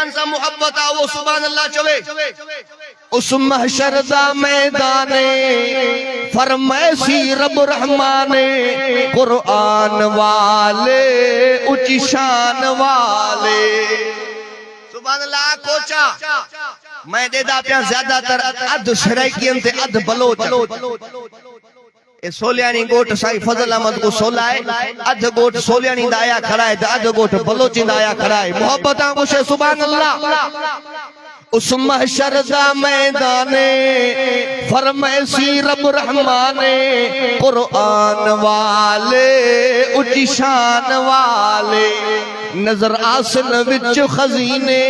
कुरान सा मोहब्बत आ वो सुभान अल्लाह चवे। उस महशर दा मैदाने फरमैसी रब रहमाने कुरान वाले ऊंची शान वाले। सुभान अल्लाह कोचा मैं देदा पिया ज्यादातर अध शराइकियन ते अध बलोच ए सोलियानी गोट साईं फजल अहमद को सोलाए अध गोट सोलियानी दाया खड़ा है अध गोट बलोची दाया खड़ा है मोहब्बत कुछ सुभान अल्लाह। उस महशर दा मैदाने फरमैसी रब रहमाने कुरान वाले ऊंची शान वाले। नजर आसन विच खजीने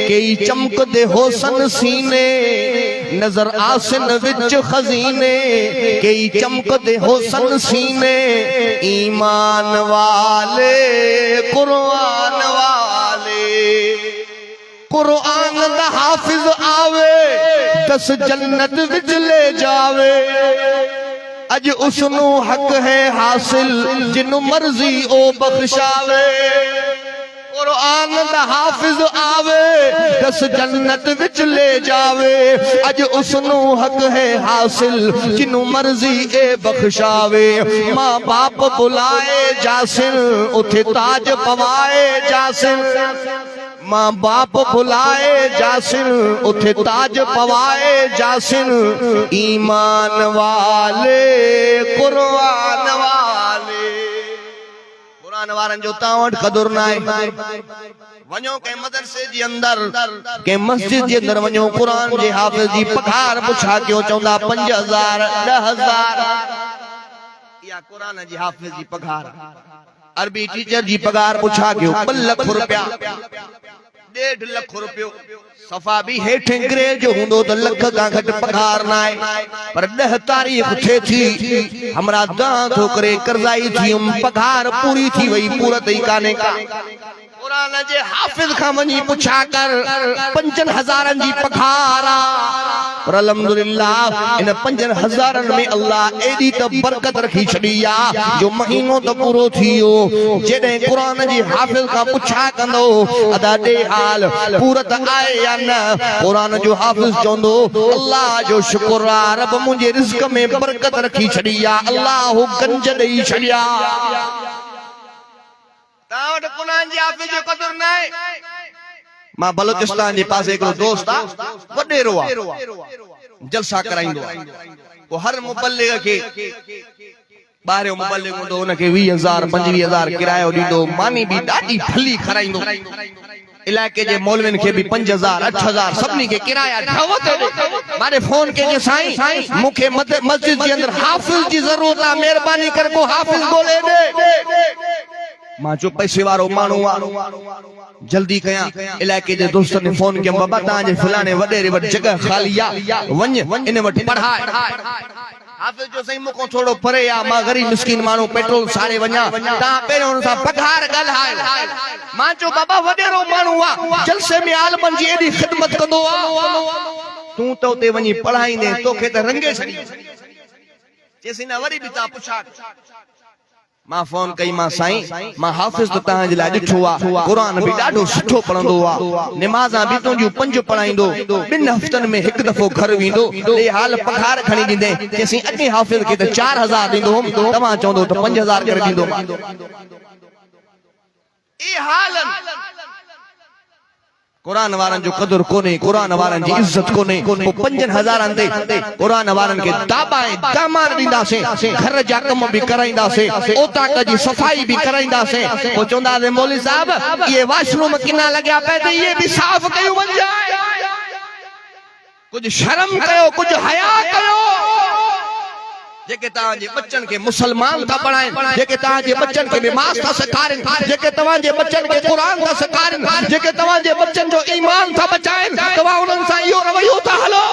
कई चमकदे होसन सीने। नजर आसन विच खजीने कई चमकदे होसन सीने। ईमान वाले कुरान वाले। कुरान दा हाफिज आवे 10 जन्नत विच ले जावे। अज उसनु हक है हासिल जिन्नु मर्जी ओ बख्शावे। कुरान दा हाफिज आवे 10 जन्नत विच ले जावे। अज उसनु हक है हासिल जिन्नु मर्जी ए बख्शावे। मां बाप बुलाए जासिन उथे ताज पवाए जासिन। मां बाप बुलाए जासिन उथे ताज पवाए जासिन। ईमान वाले कुरान वाले। कुरान वारन जो तावट कदुर नाए वञो के मदरसे जी अंदर के मस्जिद जे अंदर वञो कुरान जे हाफिज जी पघार पुछा क्यों चौंदा 5000 10,000 या कुरान जी हाफिज जी पघार। अरबी टीचर जी पगार पुछा क्यों 2 लाख रुपया 1.5 लाख रुपयो सफ़ा भी हेठे ग्रेड जो हूंदो त लख का घट पगार ना आहे। पर 10 तारीख़ थे थी हमरा दां थो करे कर्जाई थी पगार पूरी थी वई पूरत ही काने का। कुरान जे हाफिज खां वञी पुछा कर 5,000 जी पगार पर अल्हम्दुलिल्लाह इन 5,000 में अल्लाह एडी त बरकत रखी छड़ी आ जो महीनो त पूरो थियो। जेडे कुरान जी हाफिज का पुछा कंदो अदा दे हाल पूरत आए या न। कुरान जो हाफिज चोंदो अल्लाह जो शुक्र आ रब मुझे रिज़्क में बरकत रखी छड़ी आ अल्लाह गंज देई छड़िया। तावट कुरान जी हाफिज जो कदर नाए। मां बलोचिस्तान जे पासे हिकिड़ो दोस्त आ वडेरो आ जलसा कराईंदो वो हर मुबल्लिग के ॿाहिरियों मुबल्लिग हूंदो उनखे 20,000 25,000 किरायो ॾींदो। मानी भी ॾाढी फली खराईंदो। इलाके जे मौलविन के भी 5,000 8,000 सभनी के किराया ढावत मारे फोन के जे साईं मुखे मस्जिद जे अंदर हाफिज जी जरूरत आ मेहरबानी कर को हाफिज बोले दे। मां जो पैसे वारो मानू आ जल्दी कया इलाके जे दोस्त ने फोन किया बाबा ता जे फलाने वडेरे वड जगह खाली आ वञ इन वट पढ़ाए। हाफिज जो सही मुको थोड़ो परे आ मां गरीब मिस्किन मानू पेट्रोल साड़े वञा ता पहिरियों उन सा पघार ॻाल्हाए। मां जो बाबा वडेरो मानू आ जलसे में आलमन जी एडी खिदमत कंदो आ तू तो उते वञी पढ़ाईंदे तोखे त रंगे छड़ी चेसी ना वरी भी ता पुछा। मां फोन कई मां साईं मां हाफिज तो ता जे ला ॾिठो आ कुरान भी ॾाढो सुठो पढ़ंदो आ नमाज़ा भी तुंहिंजूं 5 पढ़ाईंदो 2 हफ़्तन में 1 दफ़ो घर वेंदो ए हाल पघार खणी ॾींदे चेसी अॻे हाफिज के त 4,000 ॾींदो तव्हां चवंदो त 5,000 करे ॾींदो। ए हालन कुरान वारन जो कदर कोने कुरान वारन जी इज्जत कोने। 5,000 ते कुरान वारन के दाबाए दामार दींदा से घर जा कम भी कराइंदा से ओता जी सफाई भी कराइंदा से। ओ चोंदा दे मौलवी साहब ये वॉशरूम किना लग्या पे ते ये भी साफ कयो वन जाए। कुछ शर्म कयो कुछ हया कयो। जेके तां जे बच्चन के मुसलमान था पढ़ाए जेके तां जे बच्चन के नमाज था सिखारन जेके तवां जे बच्चन के कुरान था सिखारन जेके तवां जे बच्चन जो ईमान था बचाएन तवां उनन सा इहो रवैयो था हलो।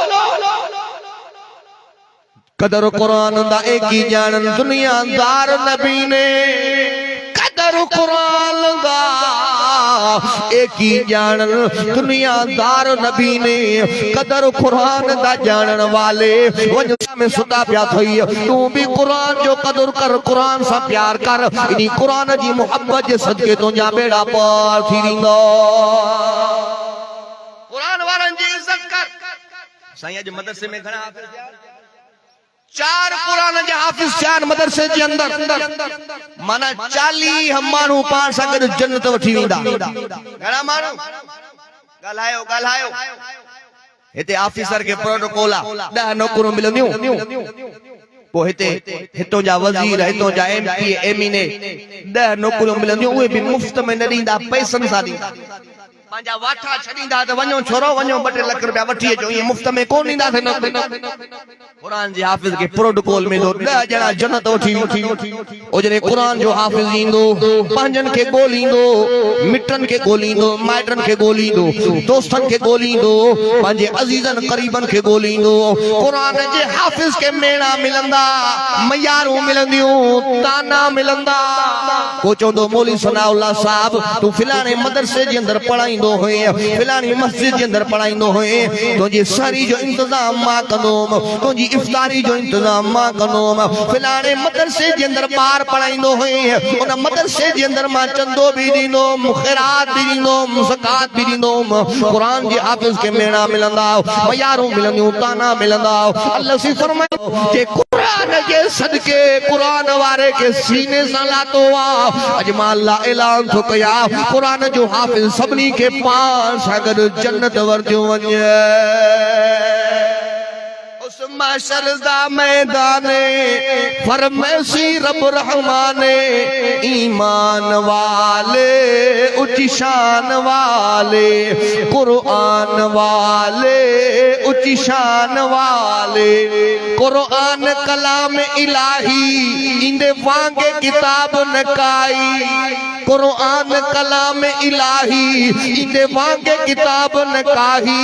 कदर कुरान दा एक ही जानन दुनियादार नबी ने कदर कुरान दा एक ही जानन दुनियादार नबी ने कदर कुरान दा जानन वाले वजह में सुता पिया थई। तू भी कुरान जो कदर कर कुरान सा प्यार कर इनी कुरान जी मोहब्बत जे सदके तुंहिंजा बेड़ा पार थी वेंदा। साईं अज मदरसे में घणा हाफ़िज़ थिया? 4 कुरान जे हाफ़िज़ थिया मदरसे जे अंदर माना 40 माण्हू पाण सां गॾु जन्नत वठी वेंदा। घणा माण्हू? ॻाल्हायो हिते ऑफिसर के प्रोटोकॉल आ 10 नौकरियूं मिलंदियूं। पोइ हिते हितों जा वज़ीर हितों जा एमपी एमएनए 10 नौकरियूं मिलंदियूं। उहे बि मुफ्त में न ॾींदा, पैसनि सां ॾींदा। पंहिंजा वाठा छॾींदा त वञो छोरो वञो 2-3 लाख रुपया वठी अचो, ईअं मुफ्त में कोन ॾींदा। कुरान जे हाफ़िज़ के प्रोटोकॉल में 10 ॼणा जन्नत वठी ओ जॾहिं कुरान जो हाफ़िज़ ईंदो पंहिंजनि खे ॻोल्हींदो, मिटनि खे ॻोल्हींदो, माइटनि खे ॻोल्हींदो, दोस्तनि खे ॻोल्हींदो, पंहिंजे अज़ीज़नि क़रीबनि खे ॻोल्हींदो। कुरान जे हाफ़िज़ खे मेणा मिलंदा, मयारूं मिलंदियूं, ताना मिलंदा। को चवंदो मौलवी सनाउल्लाह साहब तूं फिलाणे मदरसे जे अंदर पढ़ाईंदो हुए, फिलाणी मस्जिद जे अंदर पढ़ाईंदो हुए, तुंहिंजी सारी जो इंतजाम मां कंदुमि, तुंहिंजी इफ्तारी जो इंतजाम मां कंदुमि। फिलाणे मदरसे जे अंदर ॿार पढ़ाईंदो हुए, उन मदरसे जे अंदर मां चंदो बि ॾींदुमि, ख़ैरात बि ॾींदुमि, ज़कात बि ॾींदुमि। कुरान जे हाफ़िज़ खे मेणा मिलंदा, मयारूं मिलंदियूं, ताना मिलंदा। अल्लाह सी फरमायो कि कुरान जे सदके कुरान वारे के सीने सां लातो आ। अॼु मां अल्लाह ऐलान थो कया कुरान जो हाफ़िज़ सभिनी खे पाण सां गॾु जन्नत वरदियूं वञे। उस महशर दा मैदाने फरमैसी रब रहमाने, ईमान वाले ऊंची शान वाले, कुरान वाले ऊंची शान वाले। कुरान कलाम इलाही इंदे वांगे किताब न काई। कुरान कलाम इलाही इंदे वांगे किताब न काही।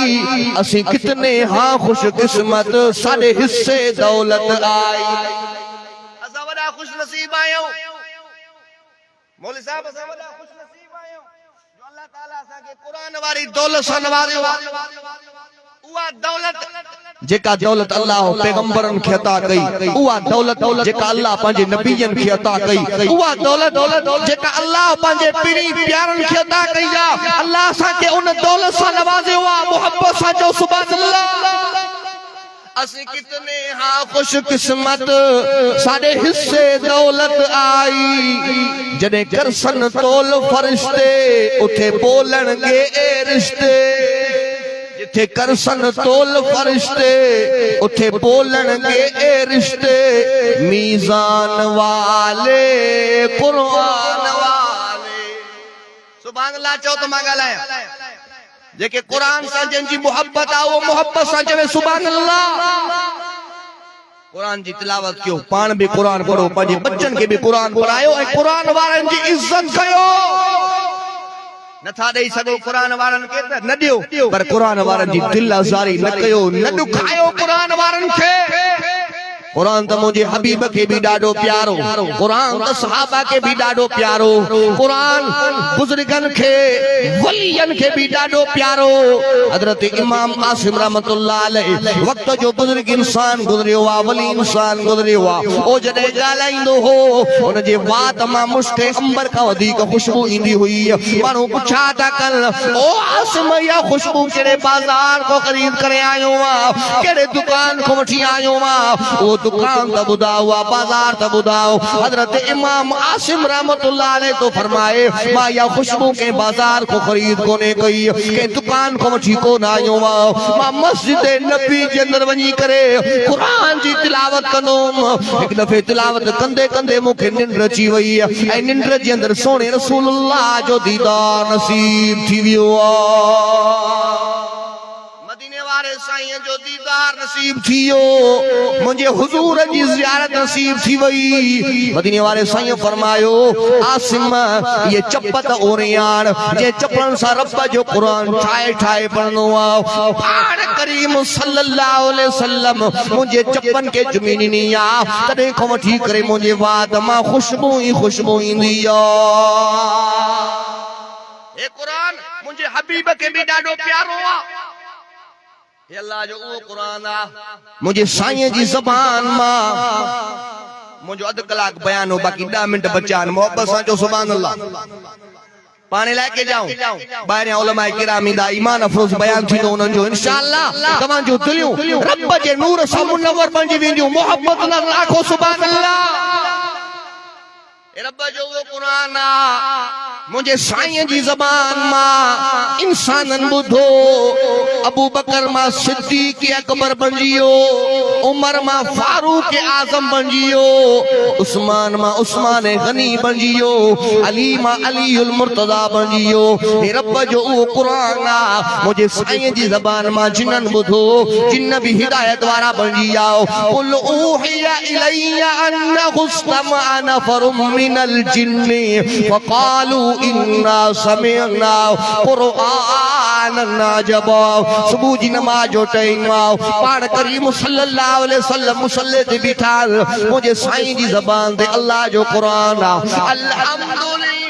असी कितने हाँ खुश किस्मत साडे हिस्से दौलत आई। असा वडा खुश नसीब आयो मौलवी साहब, असा वडा खुश नसीब आयो जो अल्लाह ताला असा के कुरान वारी दौलत सां नवाज़ियो। उहा दौलत जेका दौलत अल्लाह पैगंबरन खे अता कई, उहा दौलत जेका अल्लाह पंहिंजे नबीयन खे अता कई, उहा दौलत जेका अल्लाह पंहिंजे पीढ़ी प्यारन खे अता कई आहे। अल्लाह असांखे उन दौलत सां नवाज़ियो आहे। मोहब्बत सां चओ सुभान अल्लाह। असी कितने हाँ खुश किस्मत साडे हिस्से दौलत आई। जॾहिं करसन तोल फरिश्ते उथे बोलणगे ए रिश्ते, जिथे करसन तोल फरिश्ते उथे बोलणगे ए रिश्ते। मीज़ान वाले कुरान वाले। सुभान अल्लाह चओ त मां ॻाल्हायां। जेके कुरान सां जंहिंजी मोहब्बत आहे उहो मोहब्बत सां चवे सुभान अल्लाह। कुरान जी तिलावत कयो, पाण भी कुरान पढ़ो, पंहिंजे बच्चन खे भी कुरान पढ़ायो ऐं कुरान वारनि जी इज्जत कयो। नथा ॾेई सघो कुरान वारनि खे त न ॾियो, पर कुरान वारनि जी दिल आज़ारी न कयो, न ॾुखायो कुरान वारनि खे। कुरान त मुंहिंजे हबीब खे भी ॾाढो प्यारो, कुरान त सहाबा खे भी ॾाढो प्यारो, कुरान बुजुर्गन खे वलियन खे भी ॾाढो प्यारो। हजरत इमाम आसिम रहमतुल्लाह अलैह वक्त जो बुजुर्ग इंसान गुज़रियो आहे, वली इंसान गुज़रियो आहे। ओ जॾहिं ॻाल्हाईंदो हो उन जे वात मां मुश्क अंबर खां वधीक खुशबू ईंदी हुई। माण्हू पुछा था कनि ओ आसिम इहा खुशबू कहिड़े बाज़ार खां ख़रीद करे आयो आहे, कहिड़े दुकान खां वठी आयो आहे? वो दुकान त ॿुधाओ, बाज़ार त ॿुधाओ। हजरत इमाम आसिम रहमतुल्लाह अलैह तो फरमाए मां इहा खुशबू के बाज़ार को खरीद कोने कई, के दुकान को वठी कोन आयो आहियां। मां मस्जिद नबी जे अंदर वञी करे कुरान जी तिलावत कंदुमि। हिकु दफ़े तिलावत कंदे कंदे मूंखे निंड अची वई ऐं निंड जे अंदर सोने रसूलुल्लाह जो दीदार नसीब थी वियो आहे। मदीने वारे साईं जो दीदार नसीब थी वियो, मुंहिंजे हुजूर जी ज़ियारत नसीब थी वई। मदीने वारे साईं फरमायो आसिम ये चपत ओरियान जे चपलन सां रब जो कुरान ठाए ठाए पढ़नो आहे। पाण करीम सल्लल्लाहु अलैहि वसल्लम मुंहिंजे चपन के ज़मीनी नी आ, तॾहिं खां वठी करे मुंहिंजे वाद मां खुशबू ई खुशबू ईंदी आहे। हे कुरान मुंहिंजे हबीब के भी ॾाढो प्यारो आहे। हे अल्लाह जो उहो कुरान आ मुंहिंजे साईं जी ज़बान मां मुंहिंजो अधु कलाक बयान हो, बाक़ी 10 मिंट बचा आहिनि। मोहब्बत सां चओ सुभान अल्लाह। पानी लेके जाऊं बाहर उलमाए किरामी दा ईमान अफरोज बयान थी तो उन्हनि जो इंशाअल्लाह तमाम जो दिलियूं रब जे नूर सां मुनव्वर बणजी वेंदियूं मोहब्बत न आखो सुभान अल्लाह रब जो वो कुरान मुझे साईं जी ज़बान मां इंसानन बुधो अबू बकर मां सिद्दीक अकबर बणजियो उमर मां फारूक आजम बणजियो उस्मान मां उस्मान गनी बणजियो अली मां अलीउल मुर्तजा बणजियो हे रब जो वो कुरान मुझे साईं जी ज़बान मां जिनन बुधो जिन भी हिदायत वारा बणजी आओ कुल ऊहिया इलैया अन्नहु इस्तमअ नफरुम मिनल जिन्नि फक़ालू इन्ना समिअना क़ुरआनन अजबा सुबह जी नमाज जो टाइम आओ पाण करीम सल्लल्लाहु अलैहि वसल्लम मुसल्ले ते बीठा मुझे साईं जी ज़बान ते अल्लाह जो कुरान अल्हम्दुलिल्लाह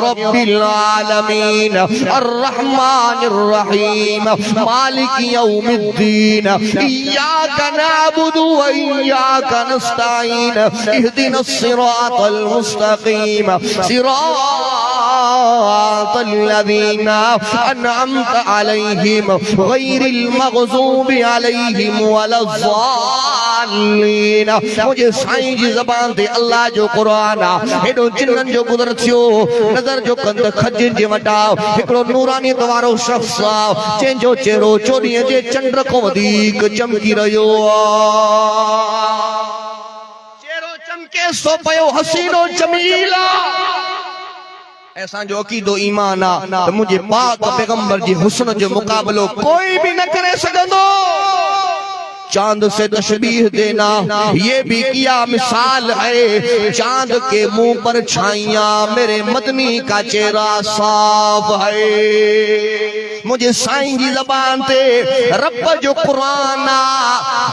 रब्बिल आलमीन अर्रहमानिर रहीम मालिक यौमिद्दीन इय्याका नअबुदु व इय्याका नस्तईन इहदिनस सिरातल मुस्तकीम सिरातल लज़ीना अनअमत अलैहिम गैरिल मग़ज़ूबि अलैहिम वलज़्ज़ालिन मुझे साईं जी ज़बान ते अल्लाह जो कुरान हेडो जिन्नन जो गुज़र थियो नज़र जो कंद खजन जे वटाओ हिकड़ो नूरानी वारो शख्स जंहिंजो चेहरो चोॾींहं जे चंड खां वधीक चमकी रहियो चेहरो चमके सो पयो हसीनो जमील असांजो अक़ीदो ईमान आ त मुंहिंजे पाक पैगंबर जी हुस्न जो मुक़ाबलो कोई भी न करे सघंदो चांद से तशबीह देना ये भी किया मिसाल है चांद के मुंह पर छाइयां मेरे मदनी का चेहरा साफ है मुझे साईं जी ज़बान ते रब जो कुरान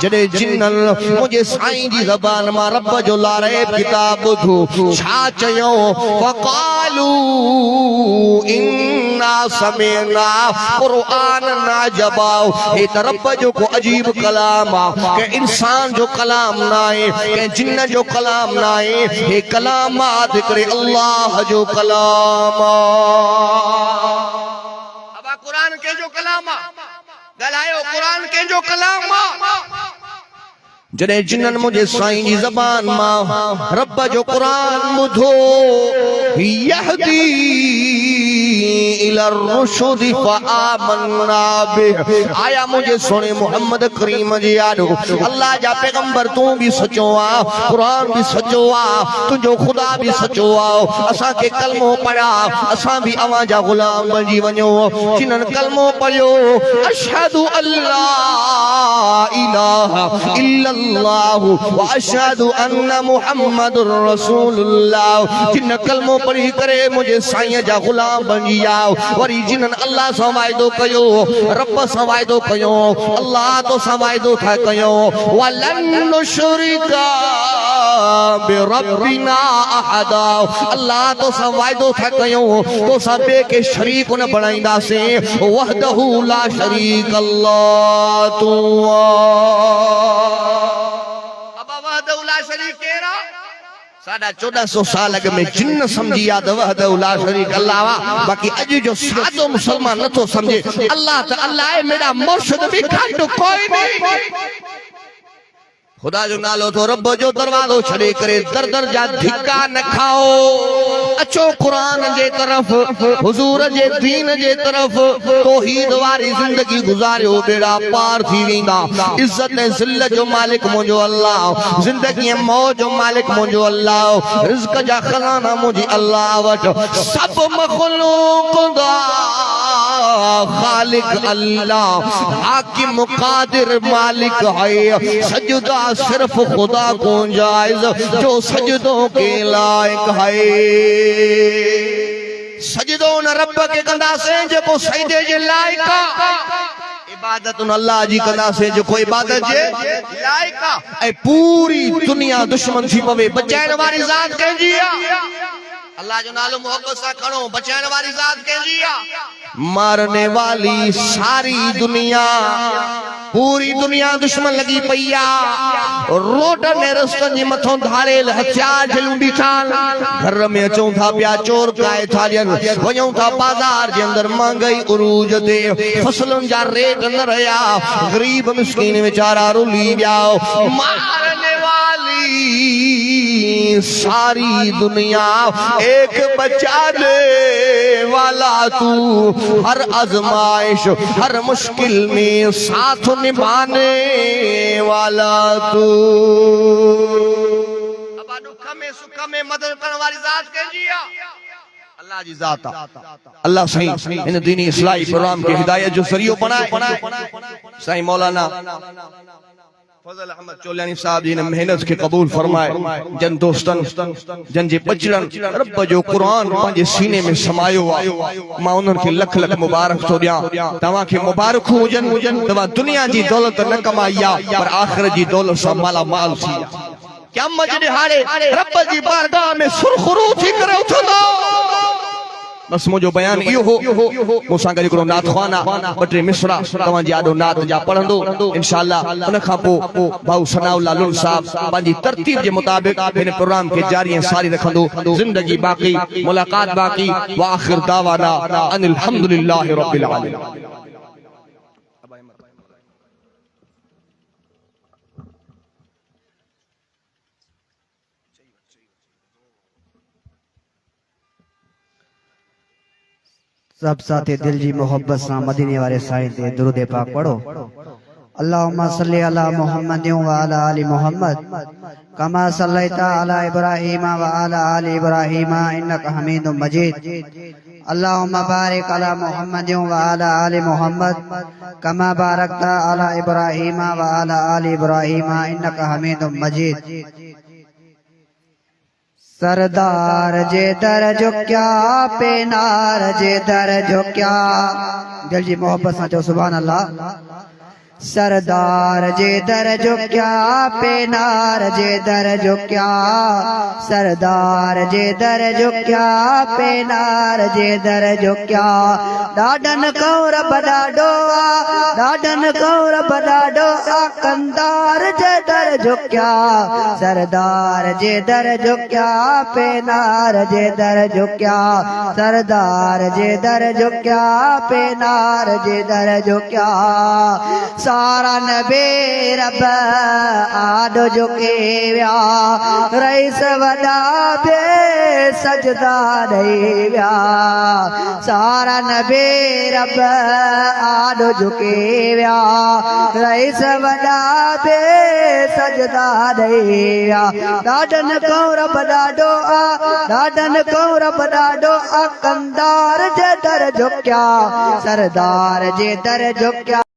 जडे जिन्नन मुझे साईं जी ज़बान मां रब जो लारे किताब ॿुधो छा चयो फ़क़ालू इन्ना समिअना क़ुरआनन अजबा हे त रब जो को अजीब कलाम के इंसान जो कलाम ना है के जिन्न जो कलाम ना है हे कलामात करे अल्लाह जो कलाम अब कुरान के जो कलाम गलायो कुरान के जो कलाम जडे जिन्नन मुझे साईं जी ज़बान मां रब जो कुरान ॿुधो यहदी इलर रुशद फआमन्ना बिह आया मुझे सुने मोहम्मद करीम जी यादो अल्लाह जा पैगंबर तू भी सचो आ कुरान भी सचो आ तुझो खुदा भी सचो आ असा के कलमो पढ़ा असा भी अवा जा गुलाम बनी वणो जिन्हन कलमो पढ़ियो अशहदु अल्ला इलाहा इल्लल्लाह व अशहदु अन्न मुहम्मदुर रसूलुल्लाह जिन कलमो पढ़ी करे मुझे साईं जा गुलाम बनी आओ वरी जिन्हन अल्लाह सां वाइदो कयो रब सां वाइदो कयो अल्लाह तो सां वाइदो था कयो वलन नुशरिका बिरब्बिना अहदा अल्लाह तो सां वाइदो था कयो तो सां बे के शरीक न बणाईंदासे वहदहु ला शरीक अल्लाह तू अब वहदहु ला शरीक केरा साढ़ा 1400 साल अग में जिन्न समझी याद वहदहु ला शरीक अल्लाह बाकी अज जो सादो मुसलमान न तो समझे अल्लाह त अल्लाह है मेरा मुर्शिद भी घट कोई नहीं खुदा जो नालो तो रब जो दरवाजो छड़े करे दर दर जा धिक्का न खाओ अचो कुरान जे तरफ हुजूर जे दीन जे तरफ तौहीद वारी जिंदगी गुजारियो बेड़ा पार थी वेंदा इज्जत ऐं ज़िल्लत जो मालिक मुंहिंजो अल्लाह जिंदगी ऐं मौज जो मालिक मुंहिंजो अल्लाह रिज़्क़ जा खज़ाना मुंहिंजी अल्लाह वटि सब मख़लूक़ दा खालिक अल्लाह हाकिम कादिर मालिक है सजदा सिर्फ खुदा को जायज जो सजदों के लायक है सजदो न रब के कंदासे जो सजदे जे लायक इबादत अल्लाह जी कंदासे जो इबादत जे लायक ऐ पूरी दुनिया दुश्मन थी पवे बचाइण वारी ज़ात कंहिंजी आहे अल्लाह जो नालो मोहब्बत सा खड़ो बचाने वाली जात कहजी मारने वाली सारी दुनिया पूरी दुनिया दुश्मन लगी पैया रोड ने रस्तन जी मथों धारेल हथियार झलूं बीठा घर में अचूं था पिया चोर काए थालियन वञूं था बाजार जे अंदर महंगाई उरूज ते फसलन जा रेट न रहा गरीब मिस्कीन बेचारा रुली विया मारने वाली सारी दुनिया एक बचाने वाला तू हर आजमाइश हर मुश्किल में साथ निभाने वाला तू अब दुख में सुख में मदद करने वाली जात कहजी अल्लाह जी जात अल्लाह सही इन दीनी इस्लाही प्रोग्राम के हिदायत जो जरियो बनाए सही मौलाना फजल अहमद चोलियानी साहब जी ने मेहनत के कबूल फरमाए जन दोस्तन जन जे बचड़न रब जो कुरान पंहिंजे सीने में समायो आहे मां उन्हनि खे लख लख मुबारक थो ॾियां तव्हां खे मुबारक हुजनि तव्हां दुनिया जी दौलत न कमाई आहे पर आख़िरत जी दौलत सां माला माल थी क़यामत जे ॾिहाड़े रब जी बारगाह में सुरखुरू थी करे उथंदो बस मुझो बयान इहो हो मूंसां गॾु हिकिड़ो नात ख़्वाना ॿ टे मिसरा तव्हांजे आॾो नात जा पढ़ंदो इंशाअल्लाह उन खां पोइ भाऊ सनाउल्लाह लुल साहब पंहिंजी तरतीब जे मुताबिक़ हिन प्रोग्राम खे जारी ऐं सारी रखंदो ज़िंदगी बाक़ी मुलाक़ात बाक़ी व आख़िर दावाना अनिल हम्दुलिल्लाहि रब्बिल आलमीन सब साथी दिल जी मोहब्बत से मदीने वाले साईं ते दुरूद पाक पढ़ो अल्लाहुम्मा सल्ली अला मुहम्मद व अला आलि मुहम्मद कमा सल्लैता अला इब्राहीम व अला आलि इब्राहीम इन्नका हमीदुम मजीद अल्लाहुम्मा बारिक अला मुहम्मद व अला आलि मुहम्मद कमा बारकता अला इब्राहीम व अला आलि इब्राहीम इन्नका हमीदुम मजीद सरदार जे दर जो क्या पेनार जे दर जो क्या दिल जी मोहब्बत से जो सुभान अल्लाह सरदार जे दर जो क्या पेनार जे दर जो क्या सरदार जे दर जो क्या पेनार जे दर जो क्या डाडन कौर बडाडो डाडन कौर बडाडो कंदार जे दर जो क्या सरदार जे दर जो क्या पेनार जे दर जो क्या सरदार जे दर जो क्या पेनार जे दर जो क्या सारा नबी रब आडो जो के व्या रईस वडा बे सजदा दई व्या सारा नबी रब आडो जो के व्या रईस वडा बे सजदा दई व्या डाडन कौर बडाडो डाडन कौर बडाडो कंदार जे दर जो क्या सरदार जे दर जो क्या